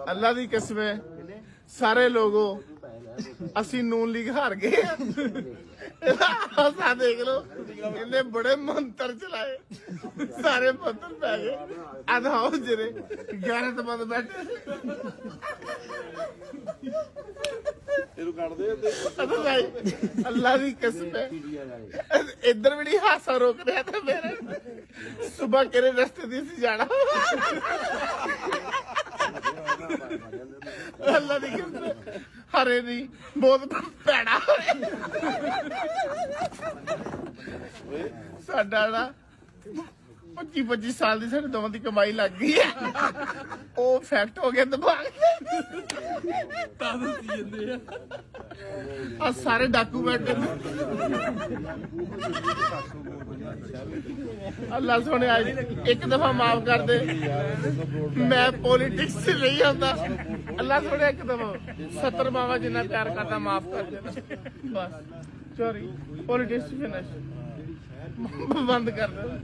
ਅੱਲਾ ਦੀ ਕਸਮ ਹੈ ਸਾਰੇ ਲੋਗੋ ਅਸੀਂ ਨੂਨ ਲੀਗ ਹਾਰ ਗਏ ਆ ਦੇਖ ਲੋ ਇਹਨੇ ਬੜੇ ਮੰਤਰ ਚਲਾਏ ਸਾਰੇ ਮੰਤਰ ਪੈ ਗਏ ਆਧਾਓ ਜਿਹੜੇ 11 ਤੋਂ ਬਾਅਦ ਬੈਠੇ ਇਹਨੂੰ ਕੱਢਦੇ ਅੱਲਾ ਦੀ ਕਸਮ ਹੈ ਇੱਧਰ ਵੀ ਨਹੀਂ ਹਾਸਾ ਰੋਕ ਰਿਹਾ ਤਾਂ ਮੇਰੇ ਸੁਬਹ ਕਿਹੜੇ ਰਸਤੇ ਦੀ ਸੀ ਜਾਣਾ ਅੱਲਾ ਦੀ ਕਸਮ ਹਰੇ ਨਹੀਂ ਬਹੁਤ ਭੈੜਾ ਸਾਡਾ ਨਾ 25 ਸਾਲ ਦੀ ਸਾਡੇ ਦੋਵਾਂ ਦੀ ਕਮਾਈ ਲੱਗ ਗਈ ਹੈ ਉਹ ਫੈਕਟ ਹੋ ਗਿਆ ਦਿਮਾਗ ਤਾਂ ਦੱਸੀ ਜਾਂਦੇ ਆ ਸਾਰੇ ਡਾਕੂਮੈਂਟ ਅੱਲਾ ਸੋਹਣੇ ਅੱਜ ਇੱਕ ਦਫਾ ਮਾਫ ਕਰ ਦੇ ਮੈਂ ਪੋਲਿਟਿਕਸ 'ਚ ਨਹੀਂ ਆਉਂਦਾ ਅੱਲਾ ਸੋਹਣੇ ਇੱਕ ਦਫਾ 70 ਮਾਵਾ ਜਿੰਨਾ ਪਿਆਰ ਕਰਦਾ ਮਾਫ ਕਰ ਦੇਣਾ ਬਸ ਸੌਰੀ ਪੋਲਿਟਿਕਸ ਫਿਨਿਸ਼ ਬੰਦ ਕਰ ਦੇ